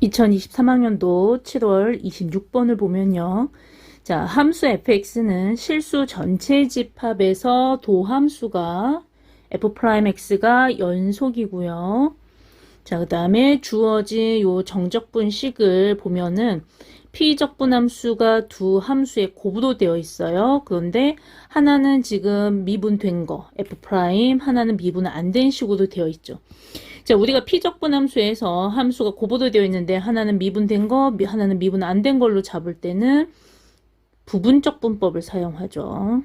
2023학년도 7월 26번을 보면요. 자, 함수 fx는 실수 전체 집합에서 도함수가 f'x가 연속이고요. 자, 그 다음에 주어진 요 정적분식을 보면은 피적분함수가 두 함수에 고부도되어 있어요. 그런데 하나는 지금 미분된 거 f', 하나는 미분 안 된 식으로 되어 있죠. 자, 우리가 피적분함수에서 함수가 고부도되어 있는데 하나는 미분된 거, 하나는 미분 안 된 걸로 잡을 때는 부분적 분법을 사용하죠.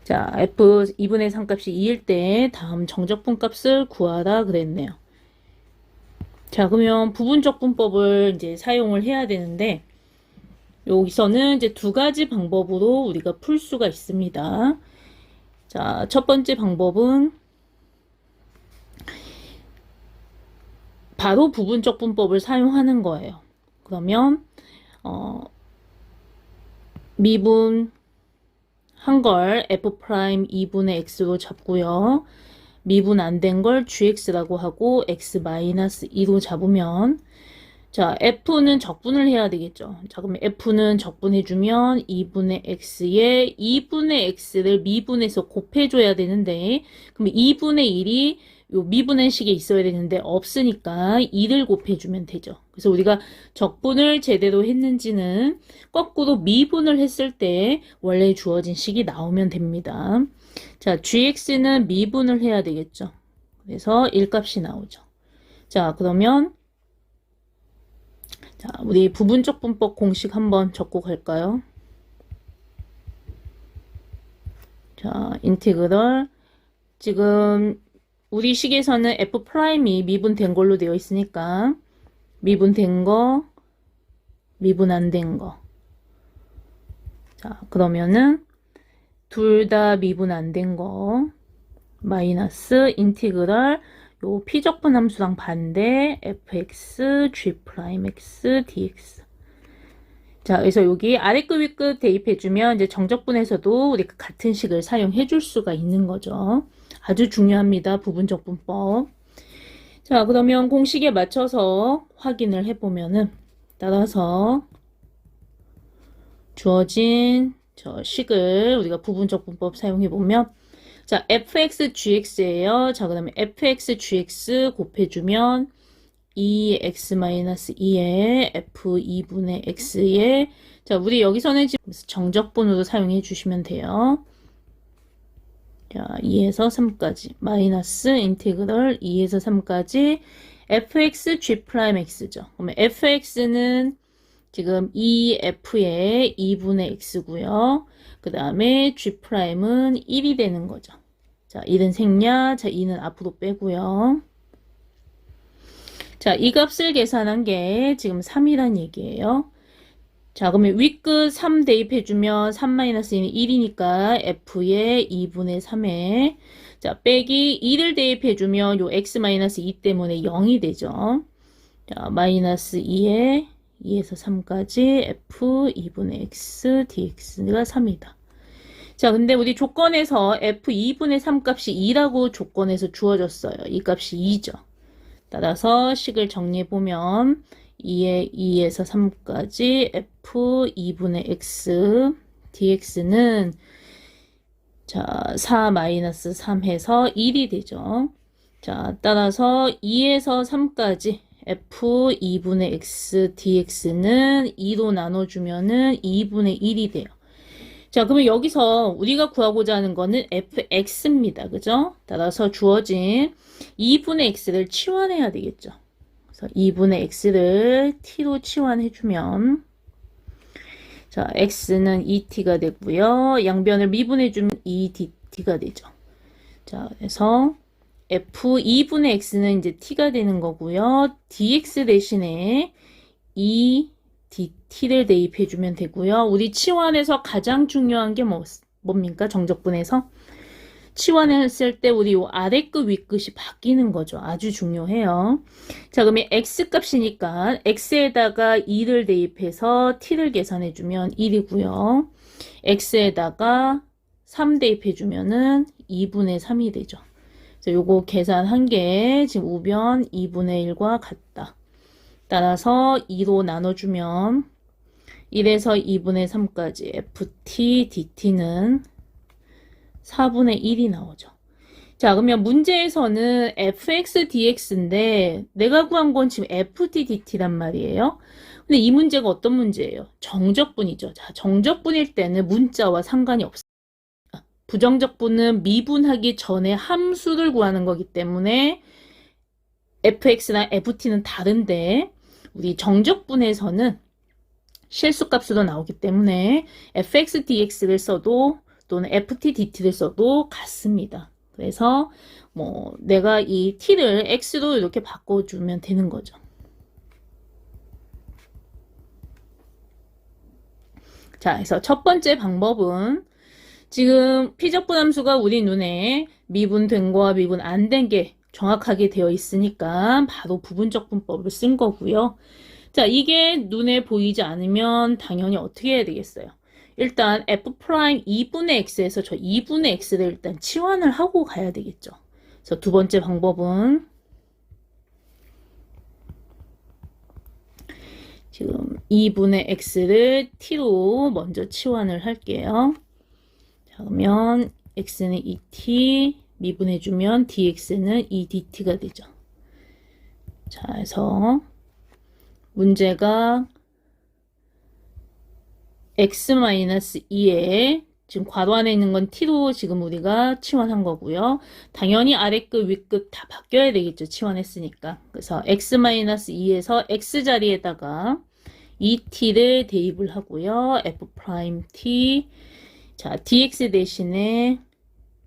자, f 2분의 3값이 2일 때 다음 정적분 값을 구하라 그랬네요. 자, 그러면 부분적 분법을 이제 사용을 해야 되는데 여기서는 이제 두 가지 방법으로 우리가 풀 수가 있습니다. 자, 첫 번째 방법은 바로 부분적 분법을 사용하는 거예요. 그러면 미분 한 걸 f' 2분의 x로 잡고요. 미분 안 된 걸 gx라고 하고 x-2로 잡으면 자, f는 적분을 해야 되겠죠. 자, 그럼 f는 적분해주면 2분의 x에 2분의 x를 미분해서 곱해줘야 되는데 그럼 2분의 1이 요 미분의 식에 있어야 되는데 없으니까 2를 곱해주면 되죠. 그래서 우리가 적분을 제대로 했는지는 거꾸로 미분을 했을 때 원래 주어진 식이 나오면 됩니다. 자, gx는 미분을 해야 되겠죠. 그래서 1값이 나오죠. 자, 그러면 자, 우리 부분적 분법 공식 한번 적고 갈까요? 자, 인티그럴 지금 우리 식에서는 f'이 미분된 걸로 되어 있으니까 미분된 거, 미분 안 된 거. 자, 그러면은 둘 다 미분 안 된 거 마이너스 인티그럴 요 피적분 함수랑 반대 fx, g'x, dx. 자, 그래서 여기 아래급 윗급 대입해주면 이제 정적분에서도 우리가 같은 식을 사용해 줄 수가 있는 거죠. 아주 중요합니다. 부분적 분법. 자, 그러면 공식에 맞춰서 확인을 해보면은 따라서 주어진 저 식을 우리가 부분적 분법 사용해보면 자, fx, gx예요. 자, 그러면 fx, gx 곱해주면 2x-2에 f 2분의 x에 자, 우리 여기서는 지금 정적분으로 사용해 주시면 돼요. 자, 2에서 3까지 마이너스 인테그럴 2에서 3까지 fx, g'x죠. 그러면 fx는 지금 2f의 2분의 x고요. 그 다음에 g'은 1이 되는 거죠. 자, 1은 생략, 자, 2는 앞으로 빼고요. 자, 이 값을 계산한 게 지금 3이란 얘기예요. 자, 그러면 윗끝 3 대입해주면 3-2는 1이니까 f의 2분의 3에 자, 빼기 2를 대입해주면 요 x-2 때문에 0이 되죠. 자, 마이너스 2에 2에서 3까지 f 2분의 x dx가 3이다. 자, 근데 우리 조건에서 f 2분의 3 값이 2라고 조건에서 주어졌어요. 이 값이 2죠. 따라서 식을 정리해보면 2에서 3까지 f 2분의 x dx는 자, 4-3 해서 1이 되죠. 자, 따라서 2에서 3까지 f 2분의 x dx는 2로 나눠주면은 2분의 1이 돼요. 자, 그러면 여기서 우리가 구하고자 하는 거는 fx입니다. 그죠? 따라서 주어진 2분의 x를 치환해야 되겠죠. 그래서 2분의 x를 t로 치환해주면 자, x는 2t가 되고요. 양변을 미분해주면 2dt가 되죠. 자, 그래서 f 2분의 x는 이제 t가 되는 거고요. dx 대신에 2dt를 대입해주면 되고요. 우리 치환에서 가장 중요한 게 뭡니까? 정적분에서 치환했을 때 우리 요 아래끝 윗끝이 바뀌는 거죠. 아주 중요해요. 자, 그러면 x 값이니까 x에다가 2를 대입해서 t를 계산해주면 1이고요. x에다가 3 대입해주면은 2분의 3이 되죠. 자, 요거 계산한 게 지금 우변 2분의 1과 같다. 따라서 2로 나눠주면 1에서 2분의 3까지 ft dt는 4분의 1이 나오죠. 자, 그러면 문제에서는 fx dx인데 내가 구한 건 지금 ft dt란 말이에요. 근데 이 문제가 어떤 문제예요? 정적분이죠. 자, 정적분일 때는 문자와 상관이 없어요. 부정적분은 미분하기 전에 함수를 구하는 거기 때문에 fx랑 ft는 다른데 우리 정적분에서는 실수값으로 나오기 때문에 fx dx를 써도 또는 ft dt를 써도 같습니다. 그래서 뭐 내가 이 t를 x로 이렇게 바꿔주면 되는 거죠. 자, 그래서 첫 번째 방법은 지금 피적분 함수가 우리 눈에 미분된 거와 미분 안 된 게 정확하게 되어 있으니까 바로 부분적분법을 쓴 거고요. 자, 이게 눈에 보이지 않으면 당연히 어떻게 해야 되겠어요? 일단 f' 2분의 x에서 저 2분의 x를 일단 치환을 하고 가야 되겠죠. 그래서 두 번째 방법은 지금 2분의 x를 t로 먼저 치환을 할게요. 자, 그러면 x는 2t 미분해주면 dx는 2dt가 되죠. 자, 그래서 문제가 x-2에 지금 괄호 안에 있는 건 t로 지금 우리가 치환한 거고요. 당연히 아래끝 위끝 다 바뀌어야 되겠죠. 치환했으니까. 그래서 x-2에서 x 자리에다가 2t를 대입을 하고요. f't 자, dx 대신에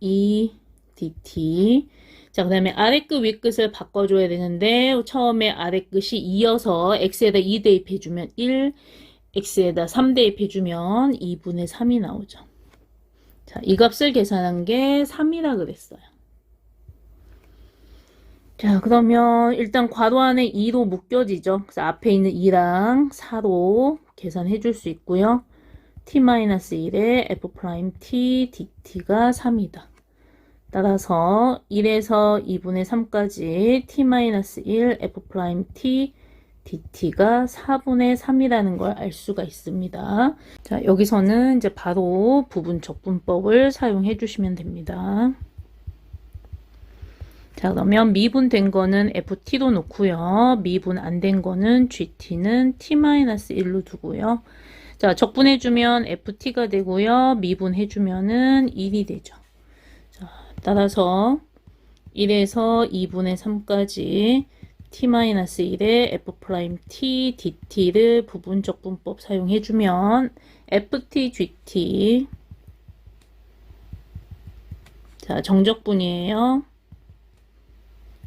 2dt 자, 그 다음에 아래끝 위끝을 바꿔줘야 되는데 처음에 아래끝이 2여서 x에다 2 대입해주면 1 x에다 3 대입해주면 2분의 3이 나오죠. 자, 이 값을 계산한 게 3이라 그랬어요. 자, 그러면 일단 괄호 안에 2로 묶여지죠. 그래서 앞에 있는 2랑 4로 계산해 줄 수 있고요. t-1에 f't dt가 3이다. 따라서 1에서 2분의 3까지 t-1 f't dt가 4분의 3이라는 걸 알 수가 있습니다. 자, 여기서는 이제 바로 부분적분법을 사용해 주시면 됩니다. 자, 그러면 미분된 거는 ft로 놓고요. 미분 안 된 거는 gt는 t-1로 두고요. 자, 적분해주면 ft가 되고요. 미분해주면은 1이 되죠. 자, 따라서 1에서 2분의 3까지 t-1에 f't dt를 부분적분법 사용해주면 ft gt 자, 정적분이에요.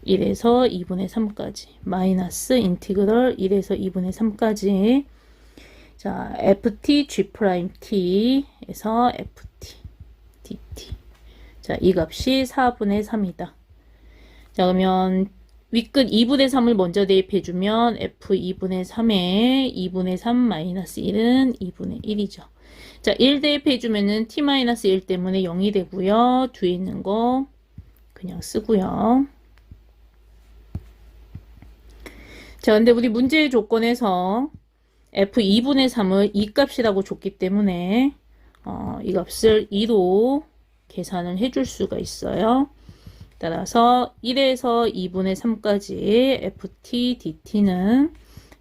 1에서 2분의 3까지 마이너스 인티그럴 1에서 2분의 3까지 자, ft g't에서 ft dt 자, 이 값이 4분의 3이다. 자, 그러면 윗끝 2분의 3을 먼저 대입해주면 f 2분의 3에 2분의 3 마이너스 1은 2분의 1이죠. 자, 1 대입해주면은 t-1 때문에 0이 되고요. 뒤에 있는 거 그냥 쓰고요. 자, 근데 우리 문제의 조건에서 f 2분의 3을 2값이라고 줬기 때문에 이 값을 2로 계산을 해줄 수가 있어요. 따라서 1에서 2분의 3까지 ft dt는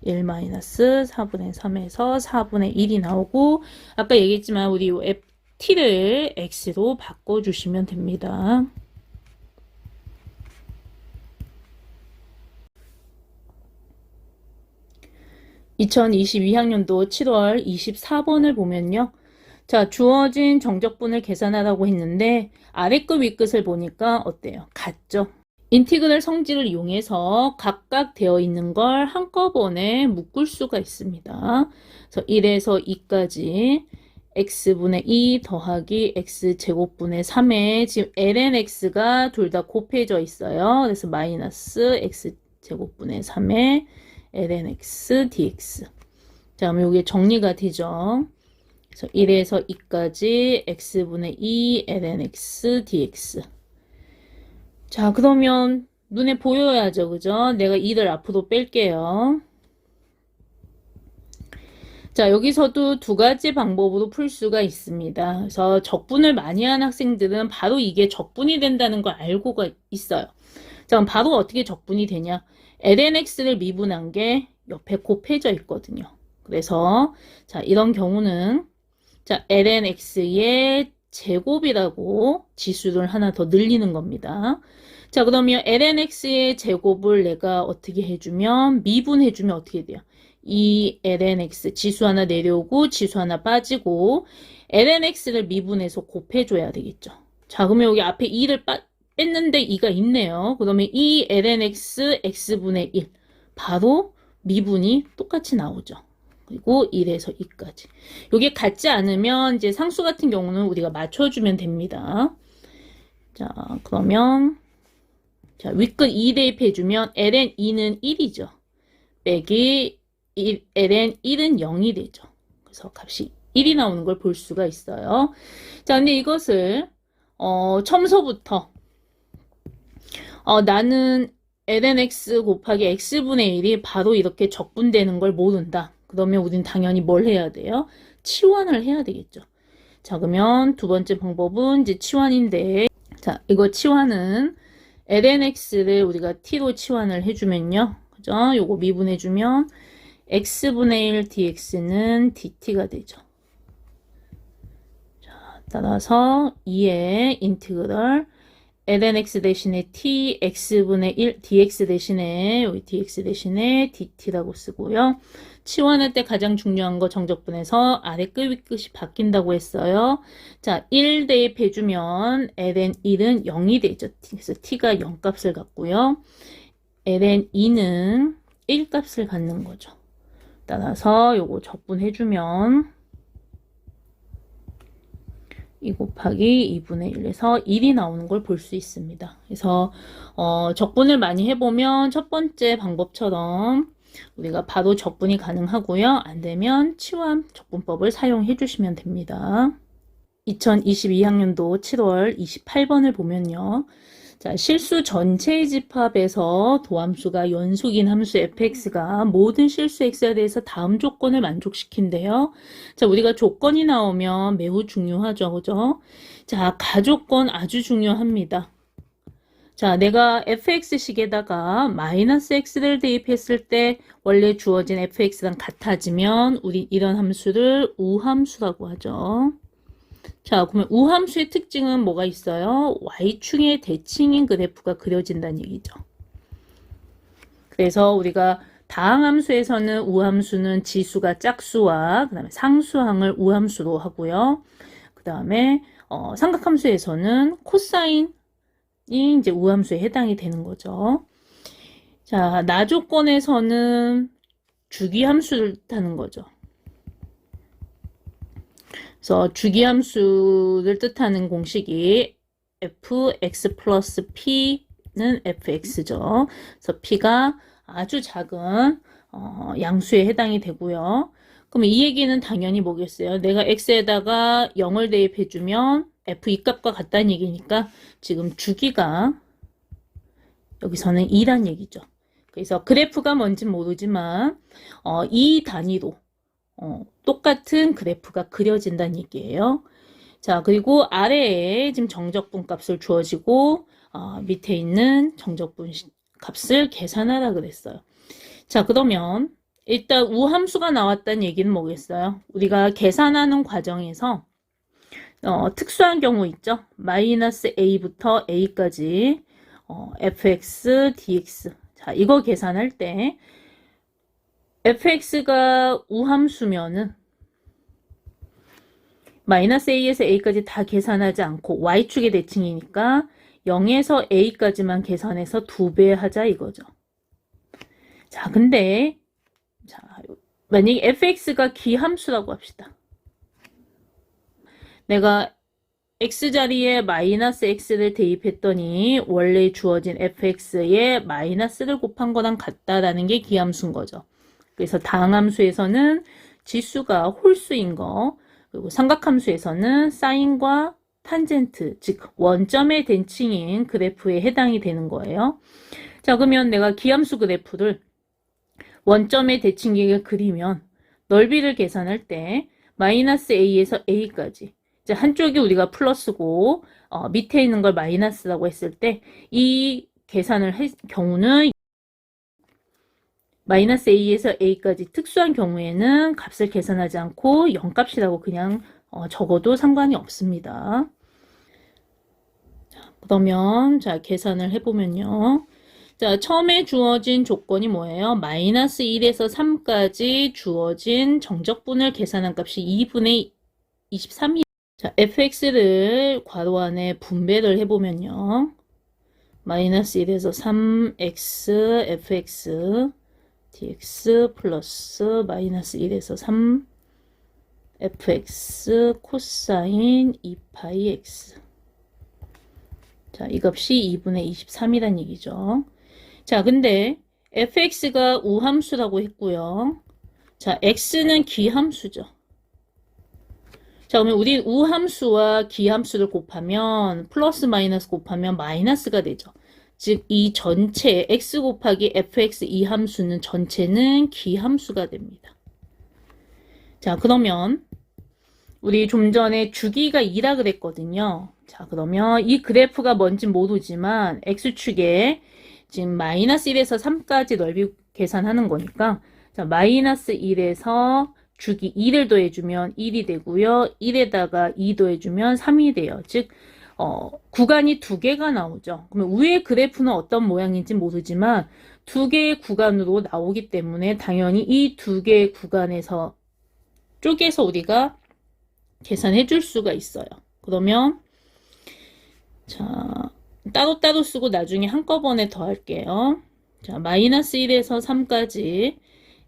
1-4분의 3에서 4분의 1이 나오고 아까 얘기했지만 우리 t를 x로 바꿔주시면 됩니다. (2022학년도 7월 24번을) 보면요. 자, 주어진 정적분을 계산하라고 했는데 아래끝 윗끝을 보니까 어때요? 같죠? 인티그럴 성질을 이용해서 각각 되어 있는 걸 한꺼번에 묶을 수가 있습니다. 그래서 1에서 2까지 x분의 2 더하기 x제곱분의 3에 지금 lnx가 둘 다 곱해져 있어요. 그래서 마이너스 x제곱분의 3에 lnx dx 자, 그럼 이게 정리가 되죠. 그래서 1에서 2까지 x분의 2 lnx dx 자, 그러면 눈에 보여야죠. 그죠? 내가 이를 앞으로 뺄게요. 자, 여기서도 두 가지 방법으로 풀 수가 있습니다. 그래서 적분을 많이 한 학생들은 바로 이게 적분이 된다는 걸 알고가 있어요. 자, 그럼 바로 어떻게 적분이 되냐? lnx를 미분한 게 옆에 곱해져 있거든요. 그래서 자, 이런 경우는 자, lnx의 제곱이라고 지수를 하나 더 늘리는 겁니다. 자, 그러면 lnx의 제곱을 내가 어떻게 해주면 미분해주면 어떻게 돼요? 이 lnx 지수 하나 내려오고 지수 하나 빠지고 lnx를 미분해서 곱해줘야 되겠죠. 자, 그러면 여기 앞에 2를 뺐는데 2가 있네요. 그러면 이 lnx x분의 1 바로 미분이 똑같이 나오죠. 그리고 1에서 2까지. 이게 같지 않으면 이제 상수 같은 경우는 우리가 맞춰주면 됩니다. 자, 그러면 자, 윗끝 2 대입해주면 ln2는 1이죠. 빼기 ln1은 0이 되죠. 그래서 값이 1이 나오는 걸 볼 수가 있어요. 자, 근데 이것을 첨서부터 나는 lnx 곱하기 x분의 1이 바로 이렇게 적분되는 걸 모른다. 그러면 우린 당연히 뭘 해야 돼요? 치환을 해야 되겠죠. 자, 그러면 두 번째 방법은 이제 치환인데, 자, 이거 치환은 lnx를 우리가 t로 치환을 해주면요. 그죠? 요거 미분해주면 x분의 1 dx는 dt가 되죠. 자, 따라서 2의 인티그럴 lnx 대신에 t, x분의 1, dx 대신에 여기 dx 대신에 dt라고 쓰고요. 치환할 때 가장 중요한 거 정적분에서 아래 끝, 윗끝이 바뀐다고 했어요. 자, 1 대입해주면 ln1은 0이 되죠. 그래서 t가 0 값을 갖고요. ln2는 1 값을 갖는 거죠. 따라서 요거 적분해주면 2 곱하기 2분의 1에서 1이 나오는 걸 볼 수 있습니다. 그래서 적분을 많이 해보면 첫 번째 방법처럼 우리가 바로 적분이 가능하고요. 안 되면 치환 적분법을 사용해 주시면 됩니다. 2022학년도 7월 28번을 보면요. 자, 실수 전체의 집합에서 도함수가 연속인 함수 fx가 모든 실수 x에 대해서 다음 조건을 만족시킨대요. 자, 우리가 조건이 나오면 매우 중요하죠. 그죠? 자, 가조건 아주 중요합니다. 자, 내가 fx식에다가 마이너스 x를 대입했을 때 원래 주어진 fx랑 같아지면 우리 이런 함수를 우함수라고 하죠. 자, 그러면 우함수의 특징은 뭐가 있어요? y축의 대칭인 그래프가 그려진다는 얘기죠. 그래서 우리가 다항함수에서는 우함수는 지수가 짝수와 그다음에 상수항을 우함수로 하고요. 그다음에 삼각함수에서는 코사인이 이제 우함수에 해당이 되는 거죠. 자, 나조건에서는 주기함수를 뜻하는 거죠. 그래서 주기함수를 뜻하는 공식이 fx 플러스 p는 fx죠. 그래서 p가 아주 작은 양수에 해당이 되고요. 그럼 이 얘기는 당연히 뭐겠어요? 내가 x에다가 0을 대입해주면 f 이 값과 같다는 얘기니까 지금 주기가 여기서는 2란 얘기죠. 그래서 그래프가 뭔지 모르지만 이 단위로 똑같은 그래프가 그려진다는 얘기예요. 자, 그리고 아래에 지금 정적분 값을 주어지고 밑에 있는 정적분 값을 계산하라 그랬어요. 자, 그러면 일단 우함수가 나왔다는 얘기는 뭐겠어요? 우리가 계산하는 과정에서 특수한 경우 있죠? 마이너스 a부터 a까지 fx, dx. 자, 이거 계산할 때 fx가 우함수면은 마이너스 a에서 a까지 다 계산하지 않고 y축의 대칭이니까 0에서 a까지만 계산해서 2배 하자 이거죠. 자, 근데 자, 만약에 fx가 기함수라고 합시다. 내가 x자리에 마이너스 x를 대입했더니 원래 주어진 fx에 마이너스를 곱한 거랑 같다라는 게 기함수인 거죠. 그래서 다항함수에서는 지수가 홀수인 거, 그리고 삼각함수에서는 사인과 탄젠트, 즉 원점의 대칭인 그래프에 해당이 되는 거예요. 자, 그러면 내가 기함수 그래프를 원점의 대칭기를 그리면 넓이를 계산할 때 마이너스 a에서 a까지, 이제 한쪽이 우리가 플러스고 밑에 있는 걸 마이너스라고 했을 때 이 계산을 할 경우는 마이너스 a에서 a까지 특수한 경우에는 값을 계산하지 않고 0값이라고 그냥 적어도 상관이 없습니다. 자, 그러면 자 계산을 해보면요. 자, 처음에 주어진 조건이 뭐예요? 마이너스 1에서 3까지 주어진 정적분을 계산한 값이 2분의 23이에요. 자, fx를 괄호 안에 분배를 해보면요. 마이너스 1에서 3x fx dx 플러스 마이너스 1에서 3 fx 코사인 2파이 x. 자, 이 값이 2분의 23이란 얘기죠. 자, 근데 fx가 우함수라고 했고요. 자, x는 기함수죠. 자, 그러면 우리 우함수와 기함수를 곱하면 플러스 마이너스 곱하면 마이너스가 되죠. 즉, 이 전체 x 곱하기 fx 이 함수는 전체는 기함수가 됩니다. 자, 그러면 우리 좀 전에 주기가 2라 그랬거든요. 자, 그러면 이 그래프가 뭔지 모르지만 x축에 지금 마이너스 1에서 3까지 넓이 계산하는 거니까 자, 마이너스 1에서 주기 2를 더해주면 1이 되고요. 1에다가 2 더해주면 3이 돼요. 즉 구간이 두 개가 나오죠. 그러면 위의 그래프는 어떤 모양인지 모르지만 두 개의 구간으로 나오기 때문에 당연히 이 두 개의 구간에서 쪼개서 우리가 계산해 줄 수가 있어요. 그러면 자, 따로따로 쓰고 나중에 한꺼번에 더 할게요. 자, 마이너스 1에서 3까지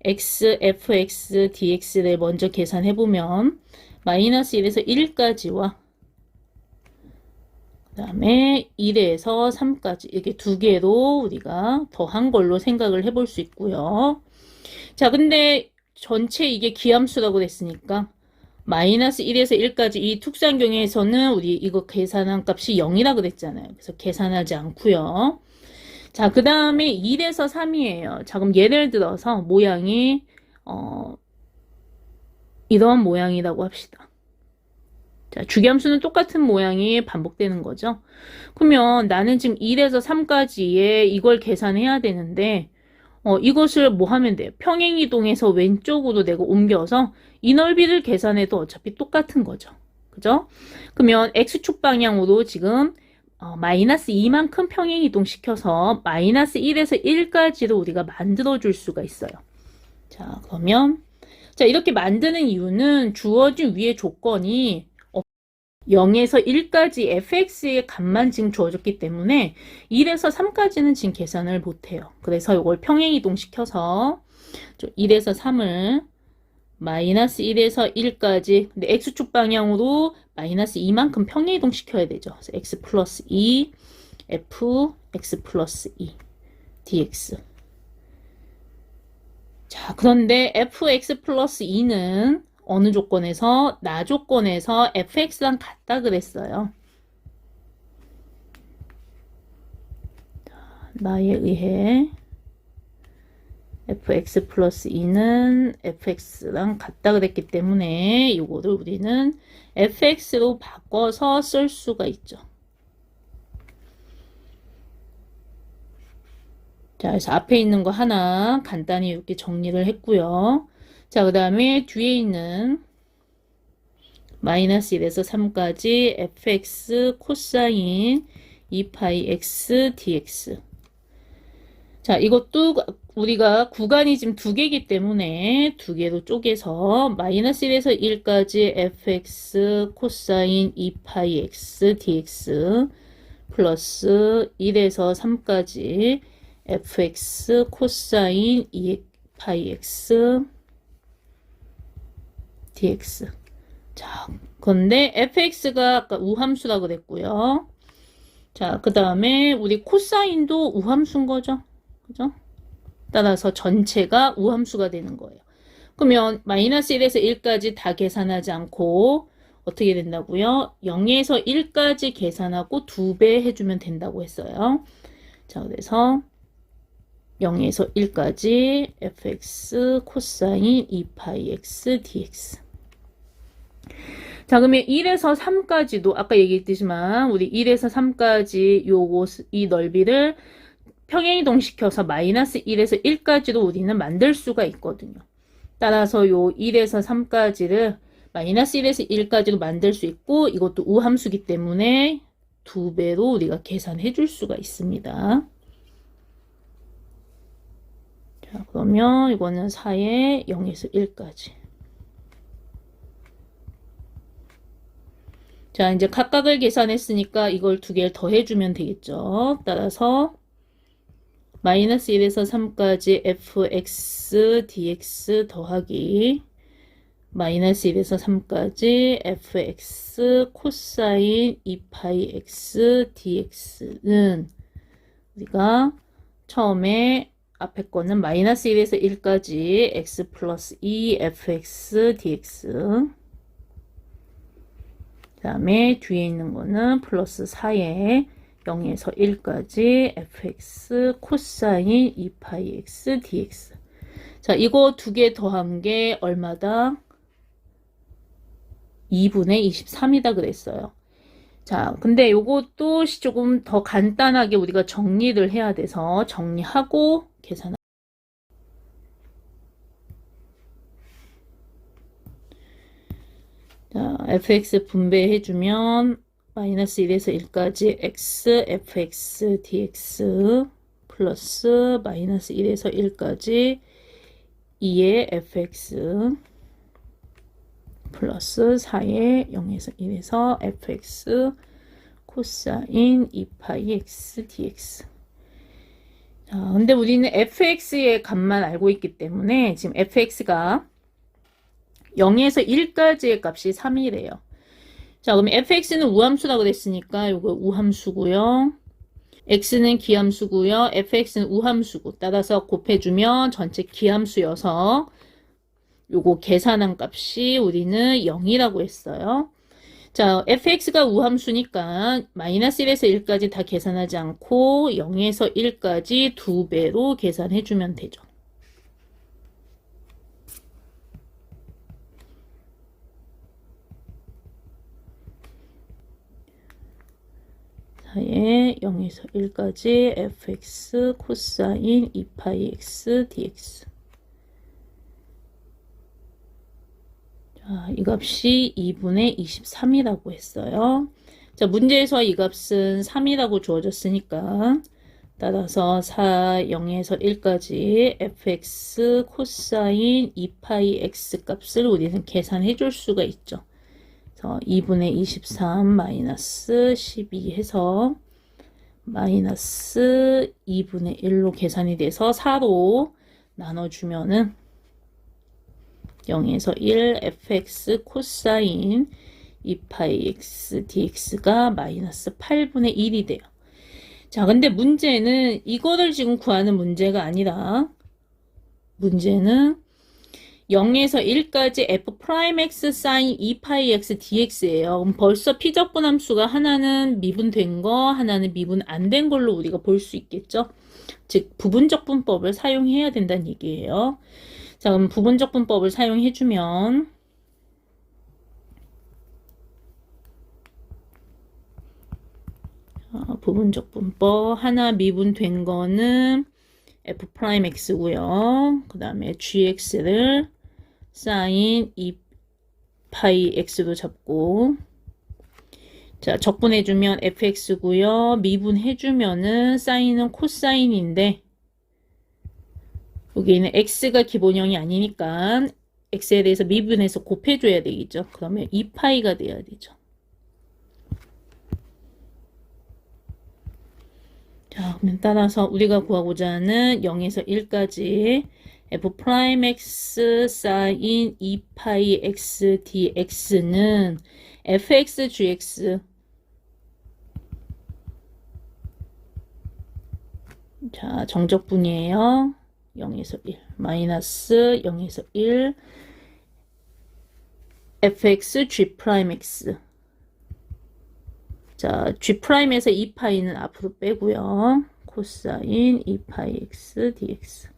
x, fx, dx를 먼저 계산해보면 마이너스 1에서 1까지와 그 다음에 1에서 3까지 이렇게 두 개로 우리가 더한 걸로 생각을 해볼 수 있고요. 자, 근데 전체 이게 기함수라고 했으니까 마이너스 1에서 1까지 이 특수한 경우에서는 우리 이거 계산한 값이 0이라 그랬잖아요. 그래서 계산하지 않고요. 자, 그 다음에 1에서 3이에요. 자, 그럼 예를 들어서 모양이 이런 모양이라고 합시다. 자, 주기함수는 똑같은 모양이 반복되는 거죠. 그러면 나는 지금 1에서 3까지에 이걸 계산해야 되는데 이것을 뭐 하면 돼요? 평행이동해서 왼쪽으로 내가 옮겨서 이 넓이를 계산해도 어차피 똑같은 거죠. 그죠? 그러면 x축 방향으로 지금 마이너스 2만큼 평행이동 시켜서 마이너스 1에서 1까지로 우리가 만들어 줄 수가 있어요. 자, 그러면 자, 이렇게 만드는 이유는 주어진 위의 조건이 0에서 1까지 fx의 값만 지금 주어졌기 때문에 1에서 3까지는 지금 계산을 못해요. 그래서 이걸 평행이동 시켜서 1에서 3을 마이너스 1에서 1까지 근데 x축 방향으로 마이너스 2만큼 평행이동 시켜야 되죠. 그래서 x 플러스 2 f x 플러스 2 dx. 자, 그런데 fx 플러스 2는 어느 조건에서? 나 조건에서 fx랑 같다 그랬어요. 나에 의해 fx 플러스 2는 fx랑 같다 그랬기 때문에 이거를 우리는 fx로 바꿔서 쓸 수가 있죠. 자, 그래서 앞에 있는 거 하나 간단히 이렇게 정리를 했고요. 자, 그 다음에 뒤에 있는 마이너스 1에서 3까지 fx 코사인 2파이 x dx. 자, 이것도 우리가 구간이 지금 두 개이기 때문에 두 개로 쪼개서 마이너스 1에서 1까지 fx 코사인 2파이 x dx 플러스 1에서 3까지 fx 코사인 2파이 x dx. 자, 그런데 fx가 아까 우함수라고 그랬고요. 자, 그 다음에 우리 코사인도 우함수인 거죠. 그죠? 따라서 전체가 우함수가 되는 거예요. 그러면 마이너스 1에서 1까지 다 계산하지 않고 어떻게 된다고요? 0에서 1까지 계산하고 2배 해주면 된다고 했어요. 자, 그래서 0에서 1까지 fx 코사인 2파이 x dx. 자, 그러면 1에서 3까지도 아까 얘기했지만 우리 1에서 3까지 이 넓이를 평행이동시켜서 마이너스 1에서 1까지도 우리는 만들 수가 있거든요. 따라서 요 1에서 3까지를 마이너스 1에서 1까지도 만들 수 있고 이것도 우함수기 때문에 2배로 우리가 계산해 줄 수가 있습니다. 자, 그러면 이거는 4에 0에서 1까지. 자, 이제 각각을 계산했으니까 이걸 두 개를 더해주면 되겠죠. 따라서 마이너스 1에서 3까지 fx dx 더하기 마이너스 1에서 3까지 fx 코사인 2파이 x dx는 우리가 처음에 앞에 거는 마이너스 1에서 1까지 x 플러스 2 fx dx 그 다음에 뒤에 있는 거는 플러스 4에 0에서 1까지 fx 코사인 2파이 x dx. 자, 이거 두 개 더한 게 얼마다? 2분의 23이다 그랬어요. 자, 근데 요것도 조금 더 간단하게 우리가 정리를 해야 돼서 정리하고 계산합니다. 자, fx 분배해주면 마이너스 1에서 1까지 x fx dx 플러스 마이너스 1에서 1까지 2의 fx 플러스 4의 0에서 1에서 fx 코사인 2파이 x dx. 자, 근데 우리는 fx의 값만 알고 있기 때문에 지금 fx가 0에서 1까지의 값이 3이래요. 자, 그럼 fx는 우함수라고 그랬으니까 이거 우함수고요. x는 기함수고요. fx는 우함수고 따라서 곱해주면 전체 기함수여서 요거 계산한 값이 우리는 0이라고 했어요. 자, fx가 우함수니까 마이너스 1에서 1까지 다 계산하지 않고 0에서 1까지 2배로 계산해주면 되죠. 에 0에서 1까지 fx 코사인 2파이 x dx. 자, 이 값이 2분의 23이라고 했어요. 자, 문제에서 이 값은 3이라고 주어졌으니까 따라서 4, 0에서 1까지 fx 코사인 2파이 x 값을 우리는 계산해 줄 수가 있죠. 2분의 23 마이너스 12 해서 마이너스 2분의 1로 계산이 돼서 4로 나눠주면은 0에서 1 fx 코사인 2파이 x dx가 마이너스 8분의 1이 돼요. 자, 근데 문제는 이거를 지금 구하는 문제가 아니라 문제는 0에서 1까지 f 프라임 x 사인 2파이 x dx예요. 그럼 벌써 피적분함수가 하나는 미분된 거, 하나는 미분 안 된 걸로 우리가 볼 수 있겠죠. 즉 부분적 분법을 사용해야 된다는 얘기예요. 자, 그럼 부분적 분법을 사용해주면 부분적 분법 하나 미분된 거는 f 프라임 x고요. 그 다음에 gx를 사인 2파이 x로 잡고 자, 적분해주면 fx고요. 미분해주면은 사인은 코사인인데 여기는 x가 기본형이 아니니까 x에 대해서 미분해서 곱해줘야 되겠죠. 그러면 2파이가 돼야 되죠. 자, 그러면 따라서 우리가 구하고자 하는 0에서 1까지 f 프라임 x 사인 2파이 x dx는 fx gx 자, 정적분이에요. 0에서 1 마이너스 0에서 1 fx g'x. 자, g'에서 2파이는 앞으로 빼고요. 코사인 2파이 x dx.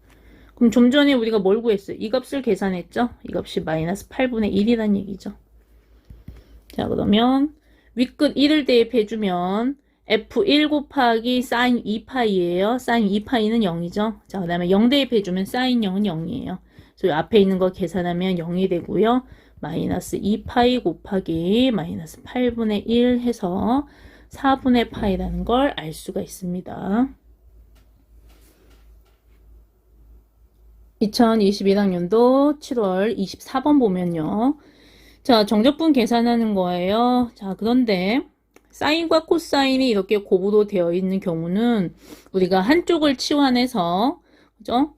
그럼 좀 전에 우리가 뭘 구했어요? 이 값을 계산했죠? 이 값이 마이너스 8분의 1이란 얘기죠. 자, 그러면 윗끝 1을 대입해주면 f1 곱하기 사인 2파이예요. 사인 2파이는 0이죠. 자, 그 다음에 0 대입해주면 사인 0은 0이에요. 그래서 앞에 있는 거 계산하면 0이 되고요. 마이너스 2파이 곱하기 마이너스 8분의 1 해서 4분의 파이라는 걸 알 수가 있습니다. 2021학년도 7월 24번 보면요. 자, 정적분 계산하는 거예요. 자, 그런데 사인과 코사인이 이렇게 곱으로 되어 있는 경우는 우리가 한쪽을 치환해서, 그죠?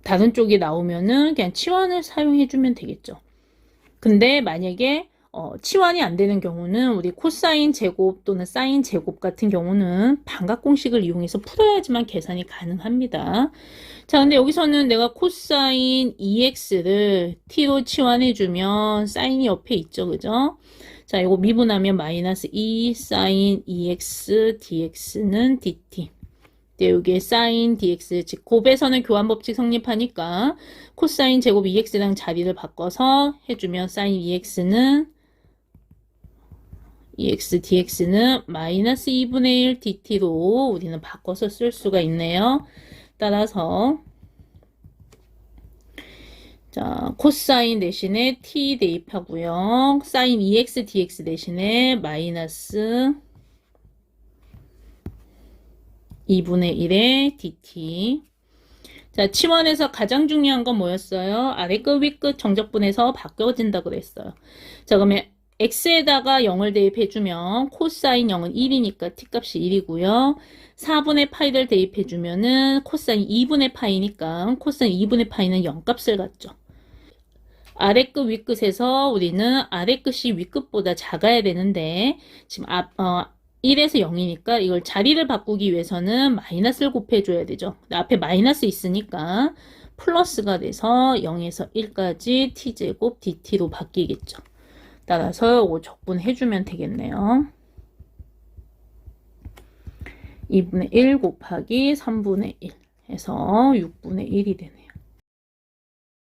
다른 쪽이 나오면은 그냥 치환을 사용해주면 되겠죠. 근데 만약에 치환이 안 되는 경우는 우리 코사인 제곱 또는 사인 제곱 같은 경우는 반각 공식을 이용해서 풀어야지만 계산이 가능합니다. 자, 근데 여기서는 내가 코사인 2x를 t로 치환해주면 사인이 옆에 있죠, 그죠? 자, 이거 미분하면 마이너스 2 사인 2x dx는 dt. 네, 여기에 사인 dx, 즉 곱에서는 교환법칙 성립하니까 코사인 제곱 2x랑 자리를 바꿔서 해주면 사인 2x는 2x dx는 마이너스 2분의 1 dt로 우리는 바꿔서 쓸 수가 있네요. 따라서 자, 코사인 대신에 t 대입하고요. 사인 2x dx 대신에 마이너스 2분의 1의 dt. 자, 치환에서 가장 중요한 건 뭐였어요? 아래끝 윗끝 정적분에서 바뀌어진다 그랬어요. 자, 그러면 x에다가 0을 대입해주면 코사인 0은 1이니까 t값이 1이고요. 4분의 파이를 대입해주면은 코사인 2분의 파이니까 코사인 2분의 파이는 0값을 갖죠. 아래끝 윗끝에서 우리는 아래끝이 윗끝보다 작아야 되는데 지금 1에서 0이니까 이걸 자리를 바꾸기 위해서는 마이너스를 곱해줘야 되죠. 앞에 마이너스 있으니까 플러스가 돼서 0에서 1까지 t제곱 dt로 바뀌겠죠. 따라서 이거 적분해주면 되겠네요. 2분의 1 곱하기 3분의 1 해서 6분의 1이 되네요.